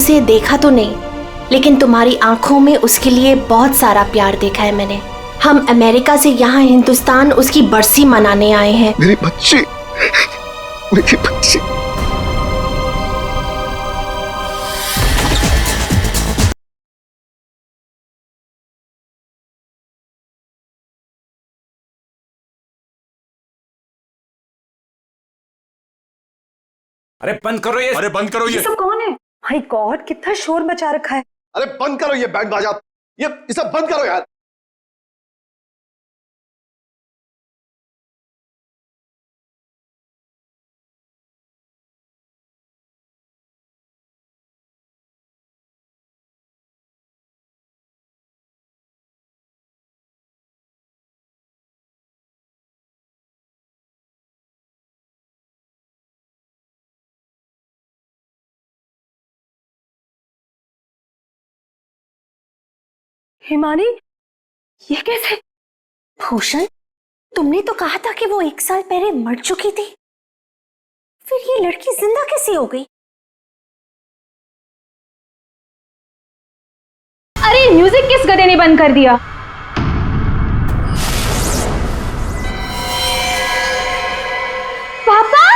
उसे देखा तो नहीं, लेकिन तुम्हारी आंखों में उसके लिए बहुत सारा प्यार देखा है मैंने। हम अमेरिका से यहाँ हिंदुस्तान उसकी बरसी मनाने आए हैं। मेरी बच्ची, मेरी बच्ची। अरे बंद करो ये, अरे बंद करो ये सब कौन है? माय गॉड, कितना शोर मचा रखा है। अरे बंद करो ये बैंड बाजा, ये सब बंद करो यार। हिमानी, ये कैसे? भूषण, तुमने तो कहा था कि वो 1 साल पहले मर चुकी थी, फिर ये लड़की जिंदा कैसे हो गई? अरे म्यूजिक किस गधे ने बंद कर दिया? पापा!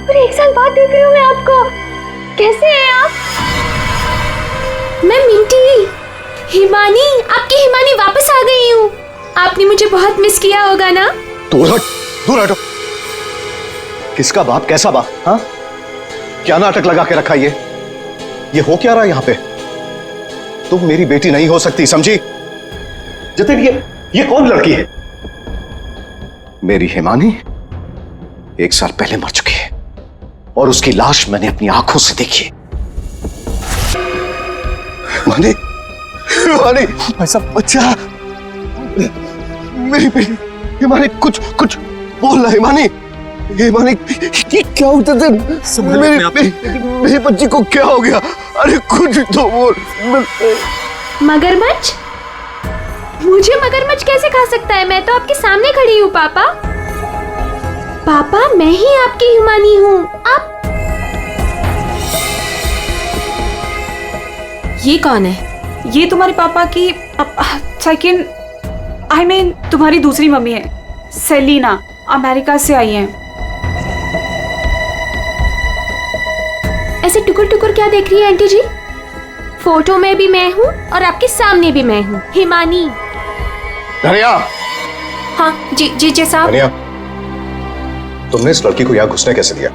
अरे 1 साल बाद देख रही हूँ मैं आपको। कैसे हैं आप? मैं मिंटी, हिमानी, आपकी हिमानी वापस आ गई हूँ। आपने मुझे बहुत मिस किया होगा ना? दूर हट, दूर हटो। किसका बाप, कैसा बाप? हाँ, क्या नाटक लगा के रखा ये हो क्या रहा है यहाँ पे? तुम मेरी बेटी नहीं हो सकती, समझी? जतिन, ये कौन लड़की है? मेरी हिमानी 1 साल पहले मर चुकी है और उसकी लाश मैंने अपनी आंखों से देखी। हिमानी, हिमानी, ऐसा बच्चा, मेरी बेटी हिमानी, कुछ बोल रहा। हिमानी, हिमानी, ये क्या होता था? मेरी बच्ची को क्या हो गया? अरे कुछ तो बोल। मगरमच्छ? मुझे मगरमच्छ कैसे खा सकता है? मैं तो आपके सामने खड़ी हूँ पापा। पापा, मैं ही आपकी हिमानी हूँ। आप ये कौन है? ये तुम्हारे पापा की सेकंड, आई मीन तुम्हारी दूसरी मम्मी है, सेलिना, अमेरिका से आई हैं। ऐसे टुकुर टुकुर क्या देख रही है आंटी जी? फोटो में भी मैं हूँ और आपके सामने भी मैं हूँ, हिमानी। धनिया। हाँ जी साहब। धनिया, तुमने इस लड़की को यहाँ घुसने कैसे दिया?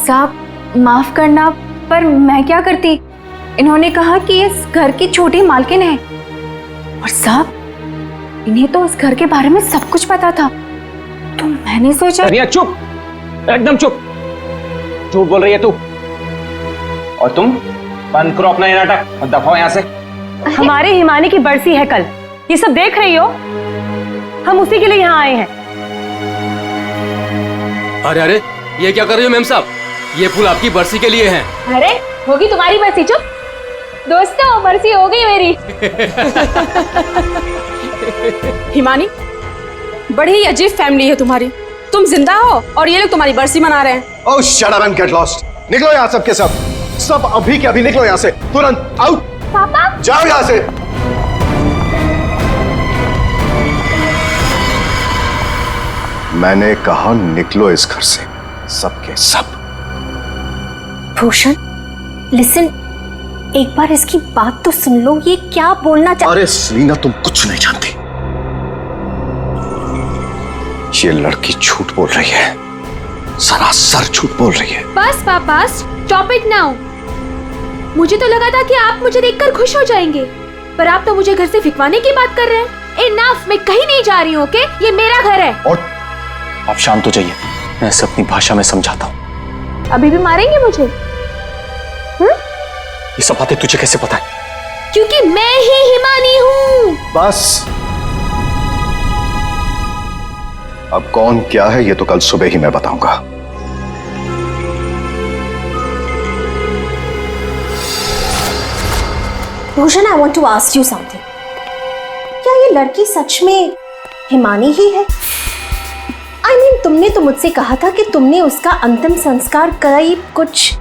साहब माफ करना, पर मैं क्या करती? इन्होंने कहा कि इस घर की छोटी मालकिन है, और साहब इन्हें तो इस घर के बारे में सब कुछ पता था, तो मैंने सोचा। धनिया चुप, एकदम चुप। झूठ बोल रही है तू। और तुम बंद करो अपना ये नाटक और दफाओ यहाँ से। हमारे हिमानी की बरसी है कल, ये सब देख रही हो? हम उसी के लिए यहाँ आए हैं। अरे ये क्या कर रही हो मैम साहब? ये फूल आपकी बरसी के लिए हैं। अरे होगी तुम्हारी बरसी। चुप दोस्तों, बरसी हो गई मेरी। हिमानी, बड़ी ही अजीब फैमिली है तुम्हारी। तुम जिंदा हो और ये लोग तुम्हारी बरसी मना रहे हैं। Oh, shut up and get lost. निकलो यहाँ सब के सब अभी के अभी निकलो यहाँ से, तुरंत आउट। पापा जाओ यहाँ से। मैंने कहा निकलो इस घर से, सब के सब। भूषण, लिसन, एक बार इसकी बात तो सुन लो। ये क्या बोलना अरे सेलिना, तुम कुछ नहीं जानती। ये लड़की झूठ बोल रही है, सरासर झूठ बोल रही है। बस पापा, स्टॉप इट नाउ। मुझे तो लगा था कि आप मुझे देखकर खुश हो जाएंगे, पर आप तो मुझे घर से फिकवाने की बात कर रहे हैं। इनफ, मैं कहीं नहीं जा रही हूँ, ओके? ये मेरा घर है। और आप शांत हो जाइए, मैं इसे अपनी भाषा में समझाता हूँ। अभी भी मारेंगे मुझे? ये सब बातें तुझे कैसे पता है? क्योंकि मैं ही हिमानी हूँ। बस, अब कौन क्या है ये तो कल सुबह ही मैं बताऊंगा। Bhushan, I want to ask you something. क्या ये लड़की सच में हिमानी ही है। आई मीन तुमने तो मुझसे कहा था कि तुमने उसका अंतिम संस्कार करीब कुछ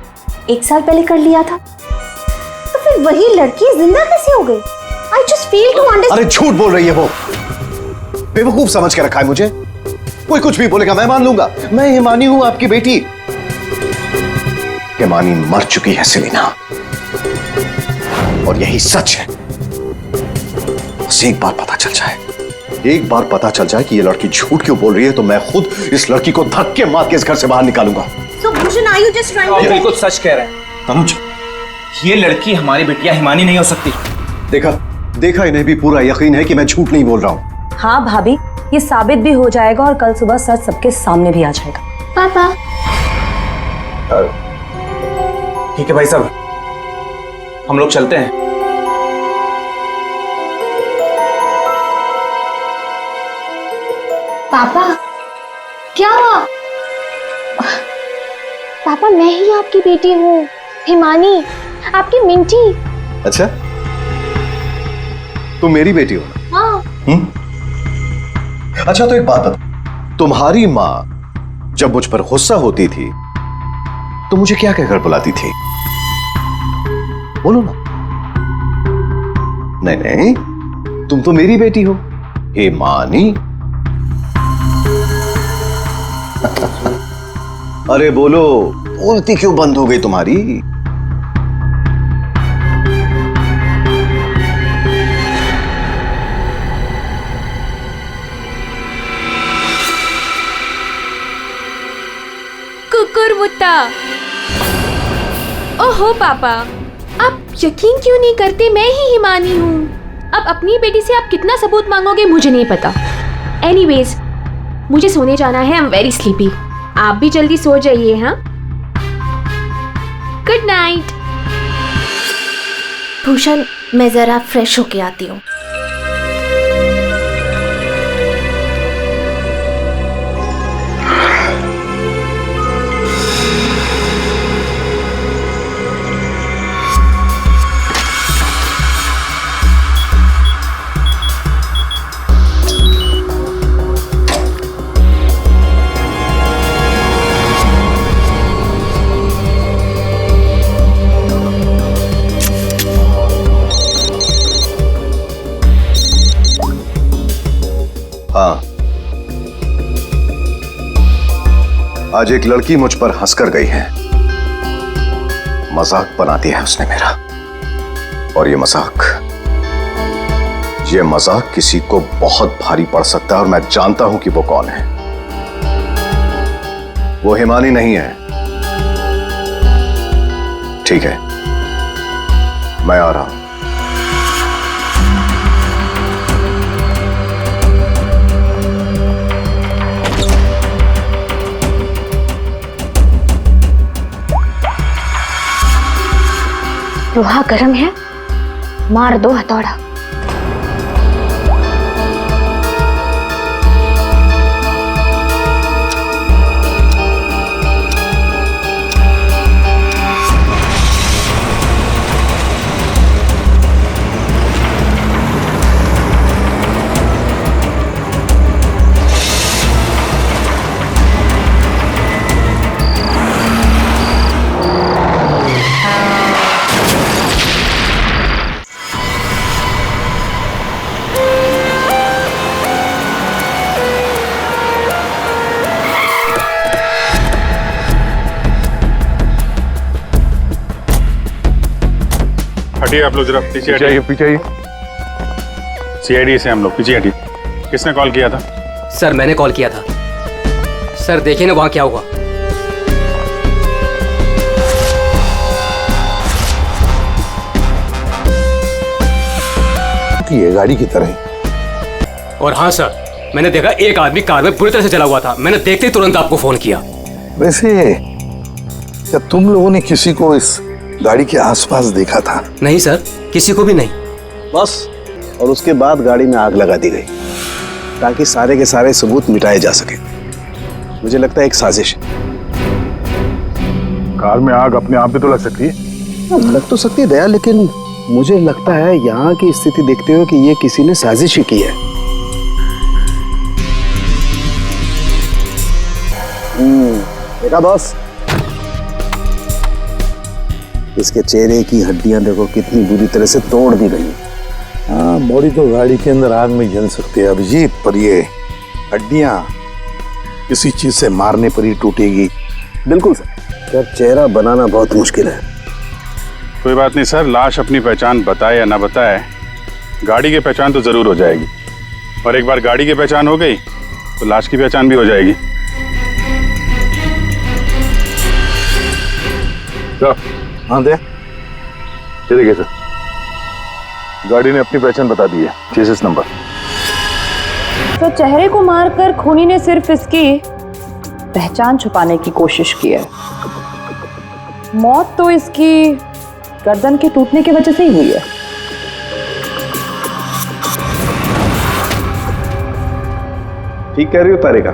1 साल पहले कर लिया था, तो फिर वही लड़की जिंदा कैसे हो गई? I just fail to understand. अरे झूठ बोल रही है वो, बेवकूफ समझ के रखा है मुझे। कोई कुछ भी बोलेगा मैं मान लूंगा। मैं हिमानी हूं, आपकी बेटी। हिमानी मर चुकी है सेलिना, और यही सच है। बस एक बार पता चल जाए, एक बार पता चल जाए कि ये लड़की झूठ क्यों बोल रही है, तो मैं खुद इस लड़की को धक्के मार के इस घर से बाहर निकालूंगा। So Bhushan, are you just trying to? बिल्कुल सच कह रहे हैं तनुज। ये लड़की हमारी बिटिया हिमानी नहीं हो सकती। देखा इन्हें भी पूरा यकीन है कि मैं झूठ नहीं बोल रहा हूं। हाँ भाभी, ये साबित भी हो जाएगा और कल सुबह सच सबके सामने भी आ जाएगा। पापा, ठीक है भाई साहब, हम लोग चलते हैं। पापा क्या हुआ? पापा मैं ही आपकी बेटी हूँ, हिमानी, आपकी मिंटी। अच्छा, तुम मेरी बेटी हो ना? हाँ। अच्छा तो एक बात बता, तुम्हारी माँ जब मुझ पर गुस्सा होती थी तो मुझे क्या कहकर बुलाती थी? बोलो ना। नहीं नहीं, तुम तो मेरी बेटी हो, हिमानी। अरे बोलो, बोलती क्यों बंद हो गई तुम्हारी? कुकुरमुत्ता। ओहो पापा, आप यकीन क्यों नहीं करते? मैं ही हिमानी हूँ। अब अपनी बेटी से आप कितना सबूत मांगोगे मुझे नहीं पता। एनीवेज, मुझे सोने जाना है। I am very sleepy. आप भी जल्दी सो जाइए। हाँ, गुड नाइट। भूषण, मैं जरा फ्रेश होके आती हूँ। हाँ, आज एक लड़की मुझ पर हंसकर गई है। मजाक बना दिया है उसने मेरा, और ये मजाक किसी को बहुत भारी पड़ सकता है, और मैं जानता हूं कि वो कौन है। वो हिमानी नहीं है। ठीक है, मैं आ रहा हूं। लोहा गर्म है, मार दो हथौड़ा। हटिए आप लोग, जरा पीछे हटिए। पीछे आइए। सीआईडी से हम लोग पीछे हटिए। किसने कॉल किया था? सर मैंने कॉल किया था। सर देखिए ना वहां क्या हुआ। ये गाड़ी की तरह ही। और हाँ सर, मैंने देखा एक आदमी कार में बुरी तरह से चला हुआ था। मैंने देखते ही तुरंत आपको फोन किया। वैसे क्या तुम लोगों ने किसी को इस गाड़ी के आसपास देखा था? नहीं सर, किसी को भी नहीं। बस, और उसके बाद गाड़ी में आग लगा दी गई ताकि सारे के सारे सबूत मिटाए जा सके। मुझे लगता है एक साजिश। कार में आग अपने आप भी तो लग सकती है। लग तो सकती है दया, लेकिन मुझे लगता है यहाँ की स्थिति देखते हुए कि ये किसी ने साजिश ही की है। देखा बॉस, इसके चेहरे की हड्डियां देखो कितनी बुरी तरह से तोड़ दी गई। हाँ, बॉडी तो गाड़ी के अंदर आग में जल सकती है अभिजीत, पर ये हड्डियां किसी चीज से मारने पर ही टूटेगी। बिल्कुल सर, क्या चेहरा बनाना बहुत मुश्किल है। कोई बात नहीं सर, लाश अपनी पहचान बताए या ना बताए, गाड़ी की पहचान तो जरूर हो जाएगी। और एक बार गाड़ी की पहचान हो गई तो लाश की पहचान भी हो जाएगी। तो हाँ दे, ये देखिए सर, गाड़ी ने अपनी पहचान बता दी है, चेसिस नंबर। तो चेहरे को मारकर खूनी ने सिर्फ इसकी पहचान छुपाने की कोशिश की है। मौत तो इसकी गर्दन के टूटने की वजह से ही हुई है। ठीक कह रही हो तारिका,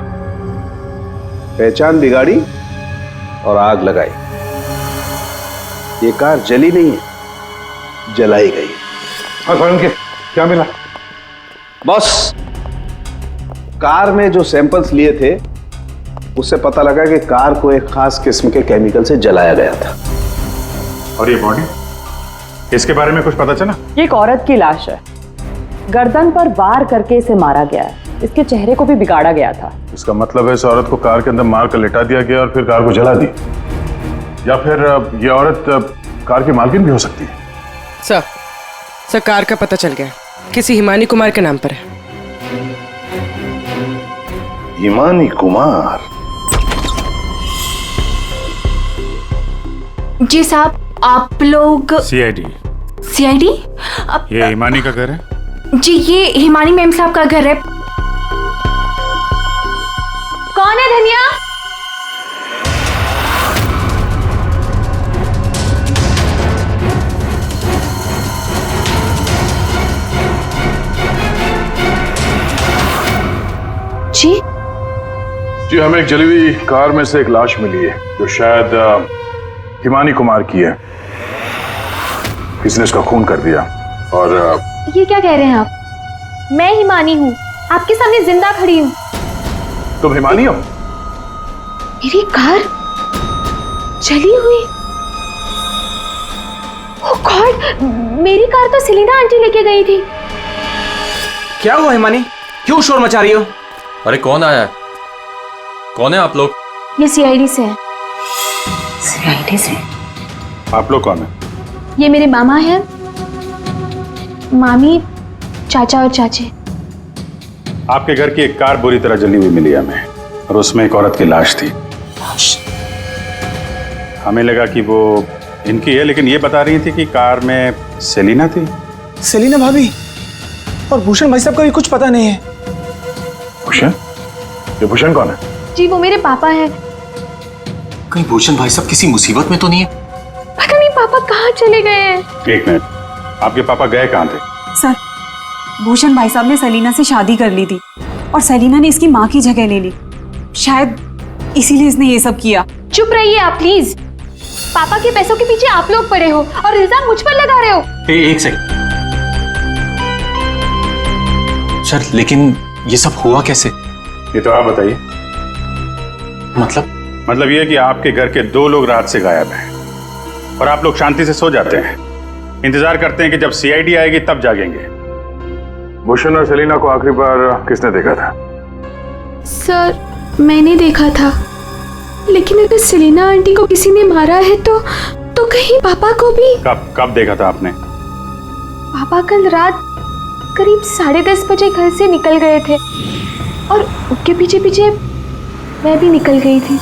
पहचान बिगाड़ी और आग लगाई। ये कार जली नहीं है, जलाई गई। क्या मिला बॉस, कार में जो सैंपल्स लिए थे उससे पता लगा कि कार को एक खास किस्म के केमिकल से जलाया गया था। और ये बॉडी, इसके बारे में कुछ पता चला? ये एक औरत की लाश है, गर्दन पर वार करके इसे मारा गया है। इसके चेहरे को भी बिगाड़ा गया था। इसका मतलब है इस औरत को कार के अंदर मार कर लिटा दिया गया और फिर कार को जला दी, या फिर ये औरत कार की मालकिन भी हो सकती है। सर कार का पता चल गया, किसी हिमानी कुमार के नाम पर है। हिमानी कुमार? जी साहब, आप लोग सीआईडी। सीआईडी? ये हिमानी का घर है? जी, ये हिमानी मैम साहब का घर है। कौन है धनिया? जी जी, हमें एक जली हुई कार में से एक लाश मिली है जो शायद हिमानी कुमार की है। किसी ने इसका खून कर दिया। और ये क्या कह रहे हैं आप? मैं हिमानी हूँ, आपके सामने जिंदा खड़ी हूँ। तुम हिमानी हो? मेरी कार जली हुई? ओह गॉड, मेरी कार तो सेलिना आंटी लेके गई थी। क्या हुआ हिमानी, क्यों शोर मचा रही हो? अरे कौन आया है? कौन है आप लोग? ये सीआईडी से है। सीआईडी से? आप लोग कौन है? ये मेरे मामा हैं, मामी, चाचा और चाची। आपके घर की एक कार बुरी तरह जली हुई मिली हमें, और उसमें एक औरत की लाश थी। हमें लगा कि वो इनकी है, लेकिन ये बता रही थी कि कार में सेलिना थी। सेलिना भाभी और भूषण भाई साहब का भी कुछ पता नहीं है। भूषण? ये भूषण कौन है? जी, वो मेरे पापा हैं। कहीं भूषण भाई साहब किसी मुसीबत में तो नहीं है? पता नहीं पापा कहाँ चले गए हैं। एक मिनट, आपके पापा गए कहाँ थे? सर, भूषण भाई साहब ने सेलिना से शादी कर ली थी और सेलिना ने इसकी माँ की जगह ले ली। शायद इसीलिए इसने ये सब किया। चुप रहिए आप प्लीज। पापा के पैसों के पीछे आप लोग पड़े हो और इल्जाम मुझ पर लगा रहे हो। एक सेकंड सर, लेकिन ये सब हुआ कैसे? ये तो आप बताइए। मतलब ये कि आपके घर के 2 लोग रात से गायब हैं और आप लोग शांति से सो जाते हैं, इंतजार करते हैं कि जब सीआईडी आएगी तब जागेंगे। भूषण और सेलिना को आखिरी बार किसने देखा था? सर, मैंने देखा था, लेकिन अगर सेलिना आंटी को किसी ने मारा है तो कहीं पापा को भी। कब देखा था आपने? पापा कल रात करीब 10:30 बजे घर से निकल गए थे और उनके पीछे पीछे मैं भी निकल गई थी।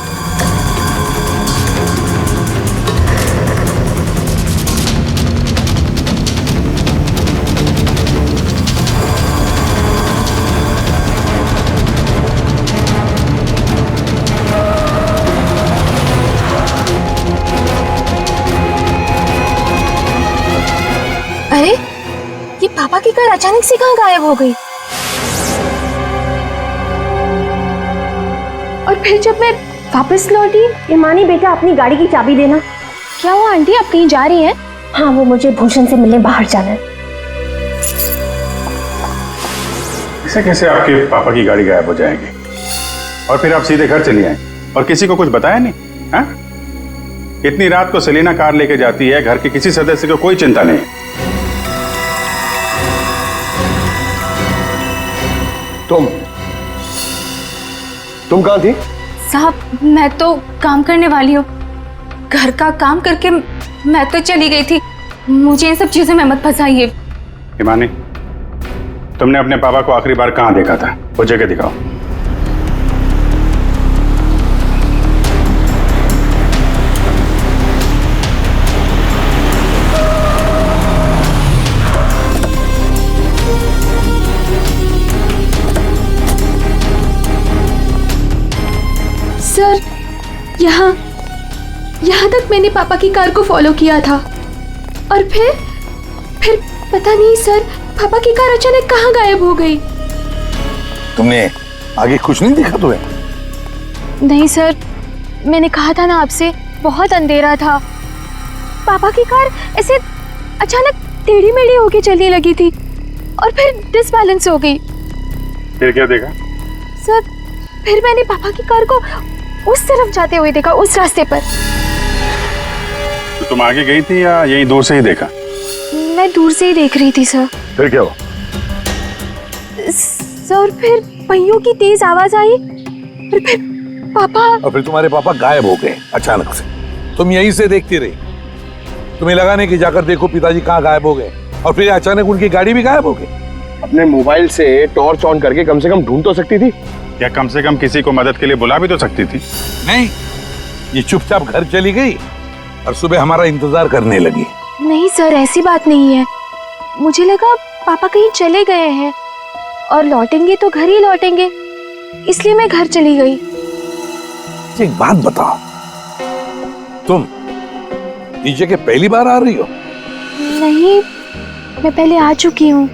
अरे, ये पापा की कार अचानक से कहाँ गायब हो गई? और फिर जब मैं वापस लौटी। हिमानी बेटा, अपनी गाड़ी की चाबी देना। क्या हुआ आंटी, आप कहीं जा रही हैं? हाँ, वो मुझे भूषण से मिलने बाहर जाना है। कैसे आपके पापा की गाड़ी गायब हो जाएगी और फिर आप सीधे घर चली आए? और किसी को कुछ बताया नहीं? हाँ? इतनी रात को सेलिना कार लेके जाती है, घर के किसी सदस्य को कोई चिंता नहीं। तुम कहाँ थी? साहब मैं तो काम करने वाली हूँ, घर का काम करके मैं तो चली गई थी। मुझे इन सब चीजों में मत फंसाइए। हिमानी, तुमने अपने पापा को आखिरी बार कहाँ देखा था? वो जगह दिखाओ। सर, यहाँ तक मैंने पापा की कार को फॉलो किया था और फिर पता नहीं सर, पापा की कार अचानक कहाँ गायब हो गई। तुमने आगे कुछ नहीं देखा तुम्हें? नहीं सर, मैंने कहा था ना आपसे, बहुत अंधेरा था। पापा की कार ऐसे अचानक टेढ़ी मेढ़ी होके चलने लगी थी और फिर डिसबैलेंस हो गई। फिर क्या देखा? सर, फिर मैंने पापा की कार को उस तरफ जाते हुए देखा, उस रास्ते पर। तो तुम आगे गई थी या यहीं दूर से ही देखा? मैं दूर से ही देख रही थी सर। फिर क्या हुआ? सर, फिर पहियों की तेज आवाज आई और फिर पापा। और फिर तुम्हारे पापा गायब हो गए अचानक से। तुम यहीं से देखती रही, तुम्हें लगा नहीं कि जाकर देखो पिताजी कहाँ गायब हो गए, और फिर अचानक उनकी गाड़ी भी गायब हो गई। अपने मोबाइल से टॉर्च ऑन करके कम से कम ढूंढ तो सकती थी, या कम से कम किसी को मदद के लिए बुला भी तो सकती थी। नहीं, ये चुपचाप घर चली गई और सुबह हमारा इंतजार करने लगी। नहीं सर, ऐसी बात नहीं है। मुझे लगा पापा कहीं चले गए हैं और लौटेंगे तो घर ही लौटेंगे, इसलिए मैं घर चली गई। एक बात बताओ, तुम इस जगह पहली बार आ रही हो? नहीं, मैं पहले आ चुकी हूँ।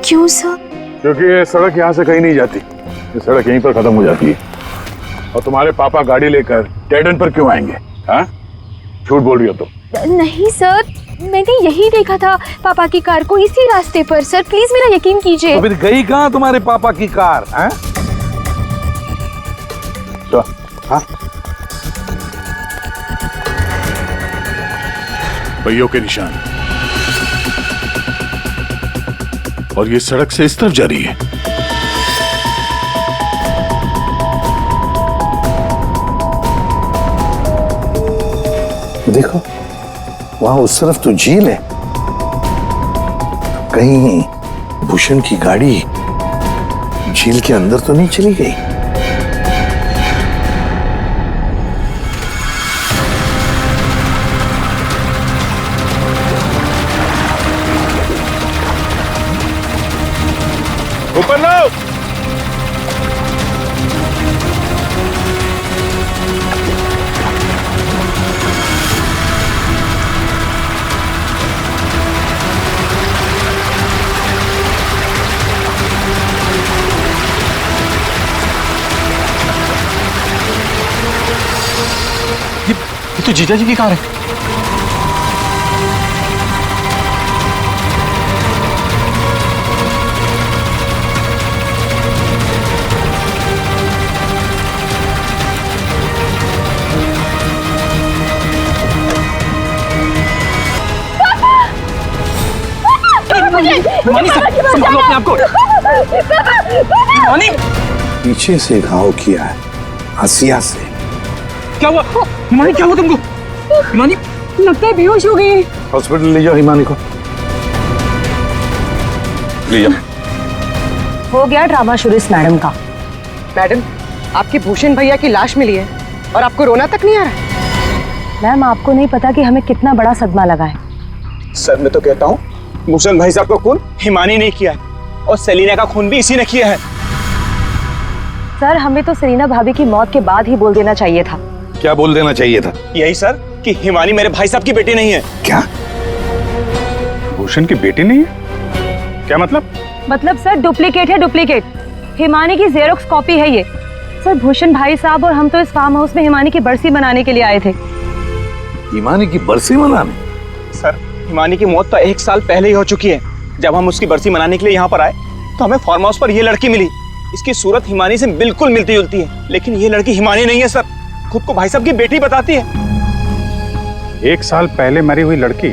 क्यों सर? क्योंकि ये सड़क यहाँ से कहीं नहीं जाती, ये सड़क यहीं पर खत्म हो जाती है। और तुम्हारे पापा गाड़ी लेकर डेड एंड पर क्यों आएंगे? हाँ, झूठ बोल रही हो तुम। नहीं सर, मैंने यही देखा था पापा की कार को, इसी रास्ते पर। सर प्लीज मेरा यकीन कीजिए। तो फिर गई कहाँ तुम्हारे पापा की कार? हाँ? तो, हाँ? पहियों के निशान, और ये सड़क से इस तरफ जा रही है। देखो, वहां उस तरफ तो झील है, कहीं भूषण की गाड़ी झील के अंदर तो नहीं चली गई? ऊपर लो। ये तो जीजा जी की कार है। संभालो अपने आप को। पीछे से घाव किया है, हसिया से। क्या हुआ हिमानी? क्या हुआ तुमको? हिमानी लगता है बेहोश हो गई। हॉस्पिटल ले जाओ हिमानी को, ले जाओ। हो गया ड्रामा शुरू इस मैडम का। मैडम, आपकी भूषण भैया की लाश मिली है और आपको रोना तक नहीं आ रहा? मैम, आपको नहीं पता कि हमें कितना बड़ा सदमा लगा है। सर मैं तो कहता हूँ भूषण भाई साहब का खून हिमानी ने किया है और सेलिना का खून भी इसी ने किया है। सर, हमें तो सेलिना भाभी की मौत के बाद ही बोल देना चाहिए था। क्या बोल देना चाहिए था? यही सर कि हिमानी मेरे भाई साहब की बेटी नहीं है। क्या? भूषण की बेटी नहीं है? क्या मतलब? मतलब सर, डुप्लीकेट है, डुप्लीकेट। हिमानी की जेरोक्स कॉपी है ये। सर, भूषण भाई साहब और हम तो इस फार्म हाउस में हिमानी की बरसी मनाने के लिए आए थे। हिमानी की बरसी मनाने? सर, हिमानी की मौत तो 1 साल पहले ही हो चुकी है। जब हम उसकी बरसी मनाने के लिए यहाँ पर आए तो हमें फार्म हाउस पर ये लड़की मिली इसकी सूरत हिमानी से बिल्कुल मिलती जुलती है, लेकिन ये लड़की हिमानी नहीं है सर, खुद को भाई साहब की बेटी बताती है। 1 साल पहले मरी हुई लड़की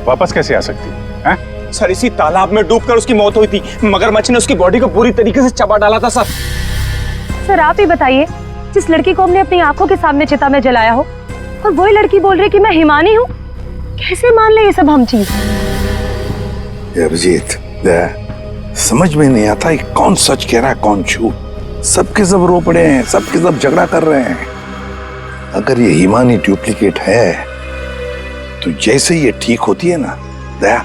वापस कैसे आ सकती है? सर इसी तालाब में डूबकर उसकी मौत हुई थी, मगरमच्छ ने उसकी बॉडी को पूरी तरीके से चबा डाला था सर। सर आप ही बताइए, जिस लड़की को हमने अपनी आंखों के सामने चिता में जलाया हो और वही लड़की बोल रही कि मैं हिमानी हूँ, कैसे मान ले ये सब हम चीज? अभिजीत, समझ में नहीं आता कौन सच कह रहा है कौन झूठ। सबके सब रो पड़े हैं, सबके सब झगड़ा कर रहे हैं। अगर ये हिमानी डुप्लीकेट है तो जैसे ये ठीक होती है ना, दया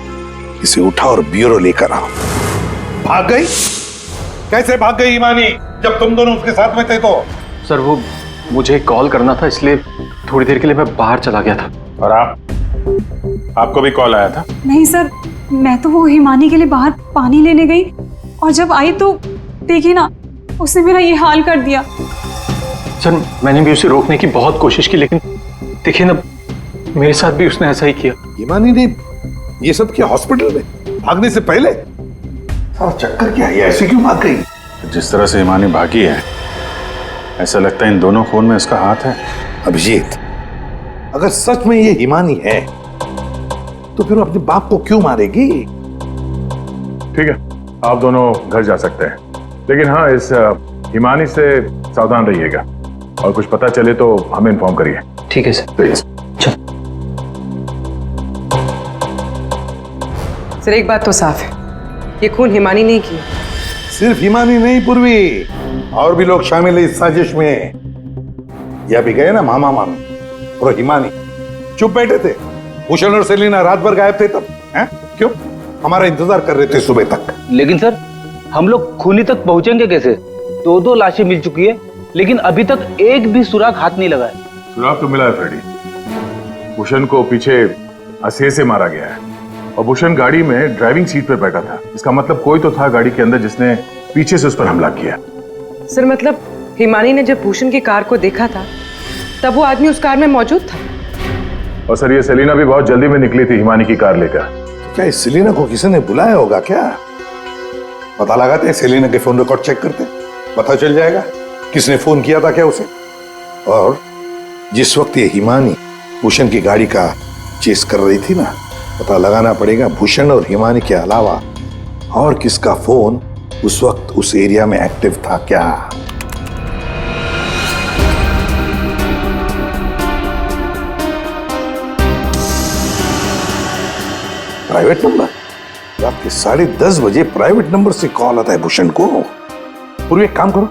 इसे उठा और ब्यूरो लेकर आओ। भाग गई? कैसे भाग गई हिमानी जब तुम दोनों उसके साथ में थे? तो सर वो मुझे कॉल करना था, इसलिए थोड़ी देर के लिए मैं बाहर चला गया था। और आपको भी कॉल आया था? नहीं सर, मैं तो वो हिमानी के लिए बाहर पानी लेने गई और जब आई तो देखिए ना, उसने मेरा ये हाल कर दिया। सर मैंने भी उसे रोकने की बहुत कोशिश की, लेकिन देखिए ना, मेरे साथ भी उसने ऐसा ही किया। हिमानी ने ये सब किया हॉस्पिटल में भागने से पहले? और चक्कर क्या है, ऐसे क्यों भाग गई? जिस तरह से हिमानी भागी है, ऐसा लगता है इन दोनों खून में उसका हाथ है। अभिजीत, अगर सच में ये हिमानी है तो फिर वो अपने बाप को क्यों मारेगी? ठीक है, आप दोनों घर जा सकते हैं, लेकिन हाँ, इस हिमानी से सावधान रहिएगा और कुछ पता चले तो हमें इन्फॉर्म करिए। ठीक है सर। प्लीज। सर एक बात तो साफ है, ये खून हिमानी नहीं की। सिर्फ हिमानी नहीं पूर्वी, और भी लोग शामिल है इस साजिश में। यह भी गए ना मामा मामी और हिमानी चुप बैठे थे। भूषण और सेलिना रात भर गायब थे तब, हैं? क्यों? हमारा इंतजार कर रहे थे सुबह तक। लेकिन सर हम लोग खूनी तक पहुंचेंगे कैसे? 2 लाशें मिल चुकी है, लेकिन अभी तक एक भी सुराग हाथ नहीं लगा है। सुराग तो मिला है फ्रेडी। भूषण को पीछे असेर से मारा गया है और भूषण गाड़ी में ड्राइविंग सीट पर बैठा था। इसका मतलब कोई तो था गाड़ी के अंदर जिसने पीछे से उस पर हमला किया। सर मतलब हिमानी ने जब भूषण की कार को देखा था तब वो आदमी उस कार में मौजूद था। और सर ये सेलिना भी बहुत जल्दी में निकली थी हिमानी की कार लेकर। तो क्या इस सेलिना को किसी ने बुलाया होगा क्या? पता लगाते हैं, सेलिना के फोन रिकॉर्ड चेक करते हैं, पता चल जाएगा किसने फोन किया था क्या उसे। और जिस वक्त ये हिमानी भूषण की गाड़ी का चेस कर रही थी ना, पता लगाना पड़ेगा भूषण और हिमानी के अलावा और किसका फोन उस वक्त उस एरिया में एक्टिव था क्या। प्राइवेट नंबर, रात के 10:30 बजे प्राइवेट नंबर से कॉल आता है भूषण को। पूरी एक काम करो,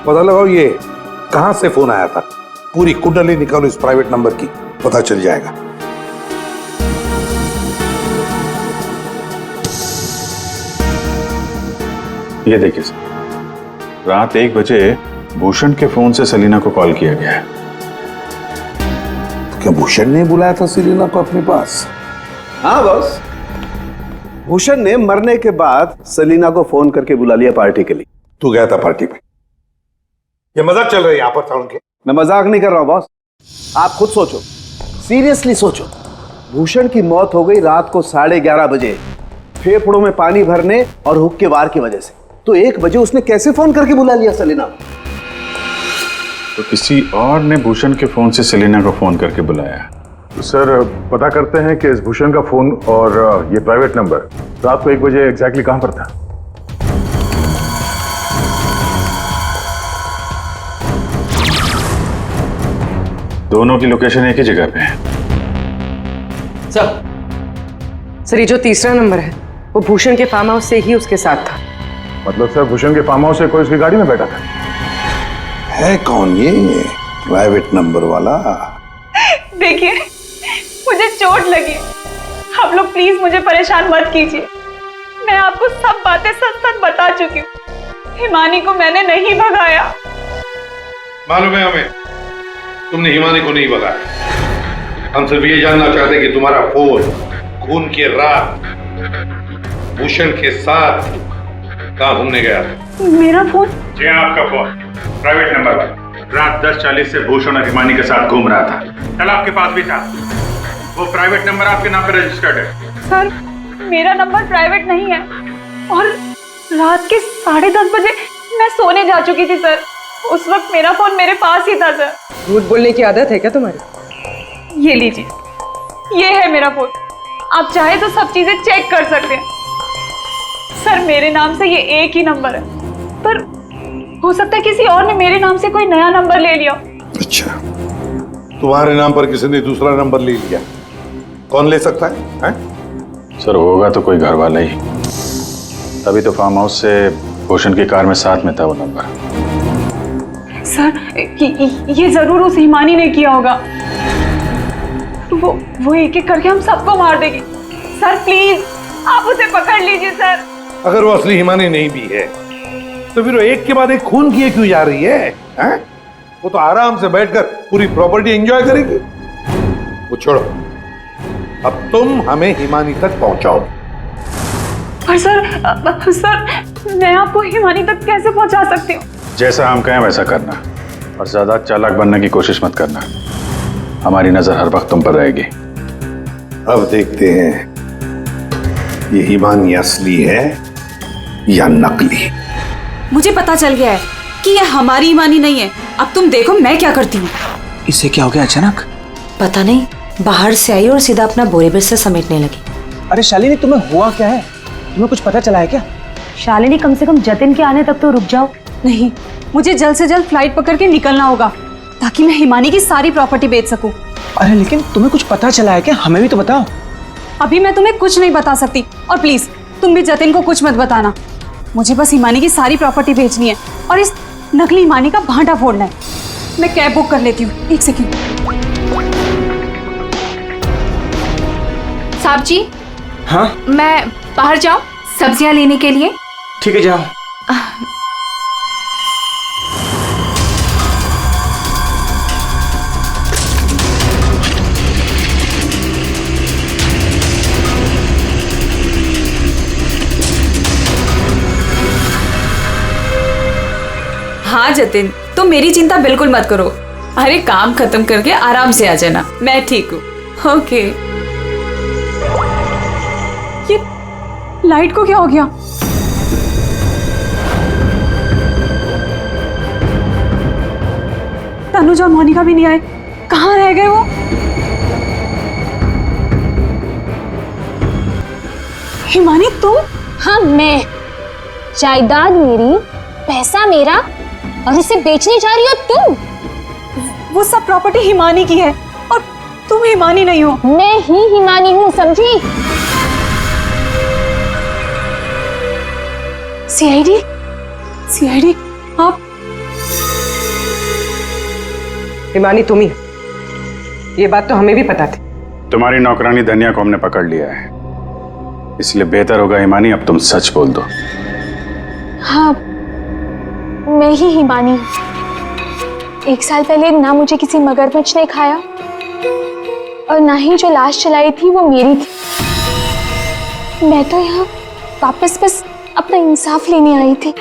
पता लगाओ ये कहां से फोन आया था। पूरी कुंडली निकालो इस प्राइवेट नंबर की, पता चल जाएगा। ये देखिए सर, रात 1 बजे भूषण के फोन से सेलिना को कॉल किया गया है। क्या भूषण ने बुलाया था सेलिना को अपने पास? हाँ बॉस, भूषण ने मरने के बाद सेलिना को फोन करके बुला लिया पार्टी के लिए। तू गया था पार्टी में? ये मजाक चल रहा है यहाँ पर था उनके? मैं मजाक नहीं कर रहा हूं बॉस, आप खुद सोचो, सीरियसली सोचो। भूषण की मौत हो गई रात को 11:30 बजे, फेफड़ों में पानी भरने और हुक्के वार की वजह से। तो 1 बजे उसने कैसे फोन करके बुला लिया सेलिना को? तो किसी और ने भूषण के फोन से सेलिना को फोन करके बुलाया। तो सर पता करते हैं कि इस भूषण का फोन और ये प्राइवेट नंबर रात को 1 बजे एग्जैक्टली कहां पर था। दोनों की लोकेशन एक ही जगह पे है। सर ये जो तीसरा नंबर है वो भूषण के फार्म हाउस से ही उसके साथ था। मतलब सर भूषण के फार्म हाउस से कोई उसकी गाड़ी में बैठा था? है कौन ये प्राइवेट नंबर वाला? देखिए मुझे चोट लगी, आप लोग प्लीज मुझे परेशान मत कीजिए। मैं आपको सब बातें सच सच बता चुकी हूँ। हिमानी को मैंने नहीं भगाया। मालूम है हमें, तुमने हिमानी को नहीं भगाया। हम सिर्फ ये जानना चाहते हैं कि तुम्हारा फोन खून की रात भूषण के साथ कहाँ घूमने गया था? मेरा फोन? जी हाँ, आपका फोन प्राइवेट नंबर वाला रात 10:40 से भूषण और हिमानी के साथ घूम रहा था। कल आपके पास भी था। वो प्राइवेट नंबर आपके नाम पे रजिस्टर्ड है। सर मेरा नंबर प्राइवेट नहीं है और रात के 10:30 बजे मैं सोने जा चुकी थी सर। उस वक्त मेरा फोन मेरे पास ही था सर। झूठ बोलने की आदत है क्या तुम्हारी? ये लीजिए, ये है मेरा फोन। आप चाहे तो सब चीजें चेक कर सकते हैं सर। मेरे नाम से ये एक ही नंबर है, पर हो सकता है किसी और ने मेरे नाम से कोई नया नंबर ले लिया। अच्छा, तुम्हारे नाम पर किसी ने दूसरा नंबर ले लिया? कौन ले सकता है? सर होगा तो कोई घर वाला ही। तभी तो फार्म हाउस से भूषण की कार में साथ में था वो नंबर। सर ये जरूर उस हिमानी ने किया होगा। वो एक एक करके हम सबको मार देगी। सर प्लीज आप उसे पकड़ लीजिए सर। अगर वो असली हिमानी नहीं भी है तो फिर वो एक के बाद एक खून किए क्यों जा रही है? वो तो आराम से बैठकर पूरी प्रॉपर्टी एंजॉय करेगी। वो छोड़ो, अब तुम हमें हिमानी तक पहुंचाओ। पर सर मैं आपको हिमानी तक कैसे पहुंचा सकती हूँ? जैसा हम कहें वैसा करना, और ज्यादा चालाक बनने की कोशिश मत करना। हमारी नजर हर वक्त तुम पर रहेगी। अब देखते हैं ये हिमानी असली है या नकली। मुझे पता चल गया है कि ये हमारी हिमानी नहीं है। अब तुम देखो मैं क्या करती हूँ। इसे क्या हो गया अचानक? पता नहीं, बाहर से आई और सीधा अपना बोरे बिस्तर समेटने लगी। अरे शालिनी, तुम्हें हुआ क्या है? तुम्हें कुछ पता चला है क्या? शालिनी, कम से कम जतिन के आने तक तो रुक जाओ। नहीं, मुझे जल्द से जल्द फ्लाइट पकड़ के निकलना होगा ताकि मैं हिमानी की सारी प्रॉपर्टी बेच सकूं। अरे लेकिन तुम्हें कुछ पता चला है क्या? हमें भी तो बताओ। अभी मैं तुम्हें कुछ नहीं बता सकती, और प्लीज तुम भी जतिन को कुछ मत बताना। मुझे बस हिमानी की सारी प्रॉपर्टी बेचनी है और इस नकली हिमानी का भांटा फोड़ना है। मैं कैब बुक कर लेती हूँ, एक सेकंड। साहब जी। हाँ? मैं बाहर जाऊं सब्जियां लेने के लिए? ठीक है, जाओ। हाँ जतिन, तुम मेरी चिंता बिल्कुल मत करो। अरे काम खत्म करके आराम से आ जाना, मैं ठीक हूँ। ओके। ये लाइट को क्या हो गया? तनुज और मोनिका भी नहीं आए, कहाँ रह गए वो? हिमानी तुम? हाँ मैं। जायदाद मेरी, पैसा मेरा, और इसे बेचने जा रही हो तुम? वो सब प्रॉपर्टी हिमानी की है और तुम हिमानी नहीं हो। मैं ही हिमानी हूँ, समझी? सीआईडी आप? हिमानी तुम ही, ये बात तो हमें भी पता थी। तुम्हारी नौकरानी धनिया को हमने पकड़ लिया है, इसलिए बेहतर होगा हिमानी अब तुम सच बोल दो। हाँ, मैं ही हिमानी हूँ। 1 साल पहले ना मुझे किसी मगरमच्छ ने खाया और ना ही जो लाश चलाई थी वो मेरी थी। मैं तो यहाँ वापस बस अपना इंसाफ लेने आई थी।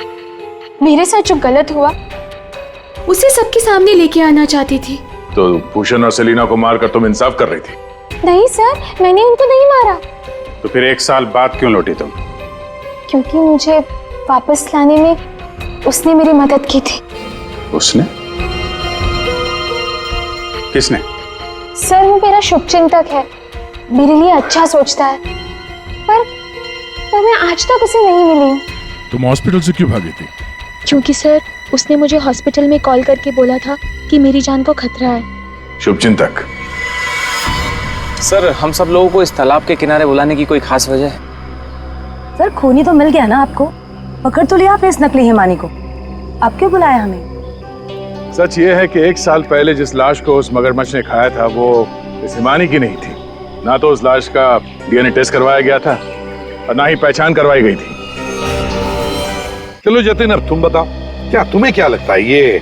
मेरे साथ जो गलत हुआ उसे सबके सामने लेके आना चाहती थी। तो भूषण और सेलिना को मारकर तुम इंसाफ कर रही थी? नहीं सर, मैंने उनको नहीं मारा। तो फिर 1 साल बाद क्यों लौटी तुम? क्योंकि मुझे वापस लाने में उसने मेरी मदद की थी। उसने? किसने? सर वो मेरा शुभचिंतक है, मेरे लिए अच्छा सोचता है, पर मैं आज तक उसे नहीं मिली। तुम हॉस्पिटल से क्यों भागी थी? क्योंकि सर उसने मुझे हॉस्पिटल में कॉल करके बोला था कि मेरी जान को खतरा है। शुभचिंतक? सर हम सब लोगों को इस तालाब के किनारे बुलाने की कोई खास वजह है? सर खूनी तो मिल गया ना आपको, पकड़ तो लिया आपने इस नकली हिमानी को, आप क्यों बुलाया हमें? सच ये है कि 1 साल पहले जिस लाश को उस मगरमच्छ ने खाया था वो इस हिमानी की नहीं थी। ना तो उस लाश का डीएनए टेस्ट करवाया गया था और ना ही पहचान करवाई गई थी। चलो जतिन, अब तुम बताओ, क्या तुम्हें क्या लगता है, ये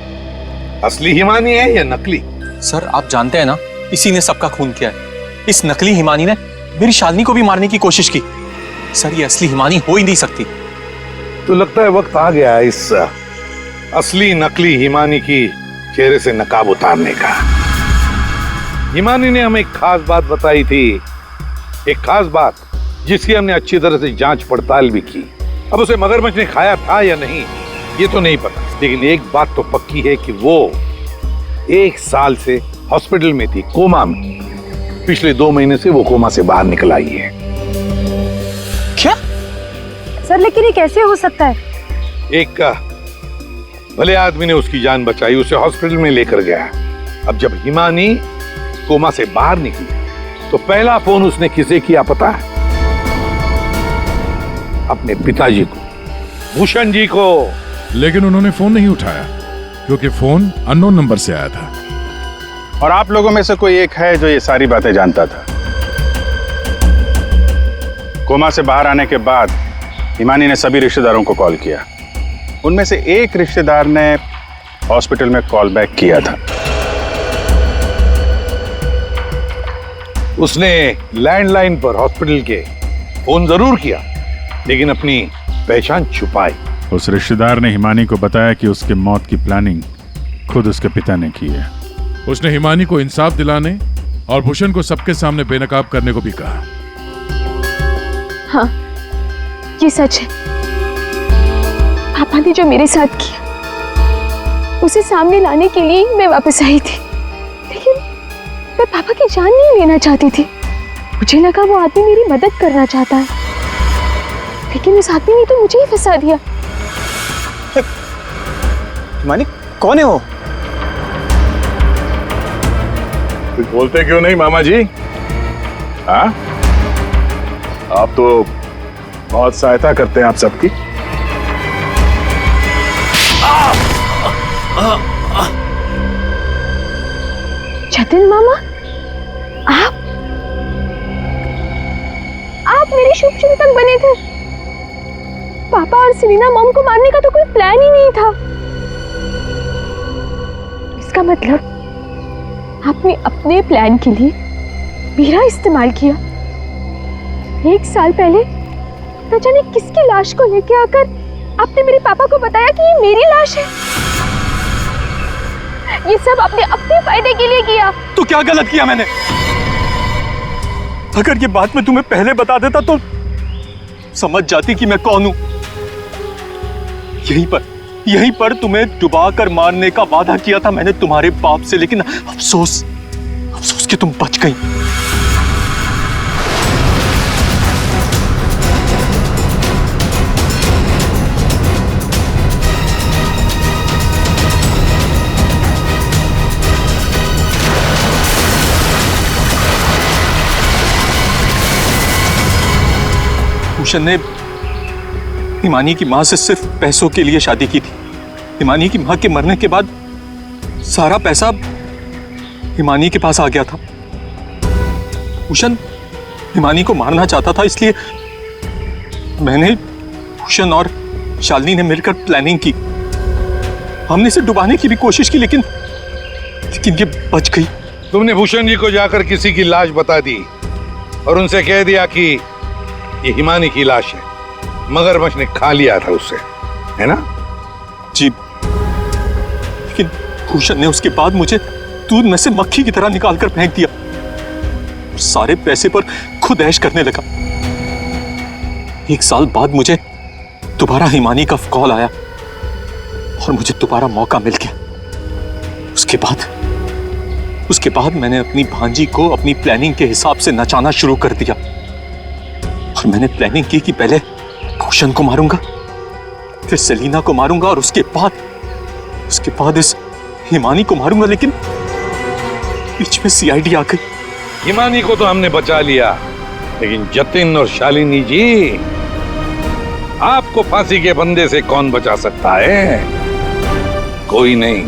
असली हिमानी है या नकली? सर आप जानते हैं ना, इसी ने सबका खून किया है। इस नकली हिमानी ने मेरी शालिनी को भी मारने की कोशिश की। सर ये असली हिमानी हो ही नहीं सकती। तो लगता है वक्त आ गया इस असली नकली हिमानी की चेहरे से नकाब उतारने का। हिमानी ने हमें एक खास बात बताई थी, एक खास बात जिसकी हमने अच्छी तरह से जांच पड़ताल भी की। अब उसे मगरमच्छ ने खाया था या नहीं, ये तो नहीं पता, लेकिन एक बात तो पक्की है कि वो 1 साल से हॉस्पिटल में थी, कोमा में। पिछले 2 महीने से वो कोमा से बाहर निकल आई है। क्या? सर लेकिन ये कैसे हो सकता है? एक भले आदमी ने उसकी जान बचाई, उसे हॉस्पिटल में लेकर गया। अब जब हिमानी कोमा से बाहर निकली तो पहला फोन उसने किसे किया पता है? अपने पिताजी को, भूषण जी को। लेकिन उन्होंने फोन नहीं उठाया क्योंकि फोन अननोन नंबर से आया था। और आप लोगों में से कोई एक है जो ये सारी बातें जानता था। कोमा से बाहर आने के बाद हिमानी ने सभी रिश्तेदारों को कॉल किया। उनमें से एक रिश्तेदार ने हॉस्पिटल में कॉल बैक किया था। उसने लैंडलाइन पर हॉस्पिटल के फोन जरूर किया, लेकिन अपनी पहचान छुपाई। उस रिश्तेदार ने हिमानी को बताया कि उसके मौत की प्लानिंग खुद उसके पिता ने की है। उसने हिमानी को इंसाफ दिलाने और भूषण को सबके सामने बेनकाब करने को भी कहा। हाँ, ये सच है। पापा ने जो मेरे साथ किया उसे सामने लाने के लिए मैं वापस आई थी, लेकिन मैं पापा की जान नहीं लेना चाहती थी। मुझे लगा वो आदमी मेरी मदद करना चाहता है, लेकिन उस आदमी ने तो मुझे ही फंसा दिया। हिमानी कौन है वो? कुछ बोलते क्यों नहीं मामा जी? हाँ, आप तो बहुत सहायता करते हैं आप सबकी। जतिन मामा, आप मेरे शुभ चिंतक बने थे। पापा और सेलिना मॉम को मारने का तो कोई प्लान ही नहीं था। इसका मतलब आपने अपने प्लान के लिए मेरा इस्तेमाल किया। 1 साल पहले न जाने किसकी लाश को लेके आकर आपने मेरे पापा को बताया कि ये मेरी लाश है। ये सब आपने अपने फायदे के लिए किया। तो क्या गलत किया मैंने? अगर ये बात मैं तुम्हें पहले बता देता तो समझ जाती कि मैं कौन हूं। यहीं पर तुम्हें डुबा कर मारने का वादा किया था मैंने तुम्हारे बाप से, लेकिन अफसोस कि तुम बच गई। भूषण ने हिमानी की मां से सिर्फ पैसों के लिए शादी की थी। हिमानी की मां के मरने के बाद सारा पैसा हिमानी के पास आ गया था। भूषण हिमानी को मारना चाहता था, इसलिए मैंने, भूषण और शालिनी ने मिलकर प्लानिंग की। हमने इसे डुबाने की भी कोशिश की, लेकिन ये बच गई। तुमने भूषण जी को जाकर किसी की लाश बता दी और उनसे कह दिया कि ये हिमानी की लाश है, मगरमच्छ ने खा लिया था उसे, है ना? जी, लेकिन भूषण ने उसके बाद मुझे दूध में से मक्खी की तरह निकालकर फेंक दिया। सारे पैसे पर खुद ऐश करने लगा। 1 साल बाद मुझे दोबारा हिमानी का कॉल आया और मुझे दोबारा मौका मिल गया। उसके बाद मैंने अपनी भांजी को अपनी प्लानिंग के हिसाब से नचाना शुरू कर दिया। और मैंने प्लानिंग की कि पहले भूषण को मारूंगा, फिर सेलिना को मारूंगा और उसके बाद इस हिमानी को मारूंगा, लेकिन बीच में सीआईडी आ गई। हिमानी को तो हमने बचा लिया, लेकिन जतिन और शालिनी जी, आपको फांसी के फंदे से कौन बचा सकता है? कोई नहीं।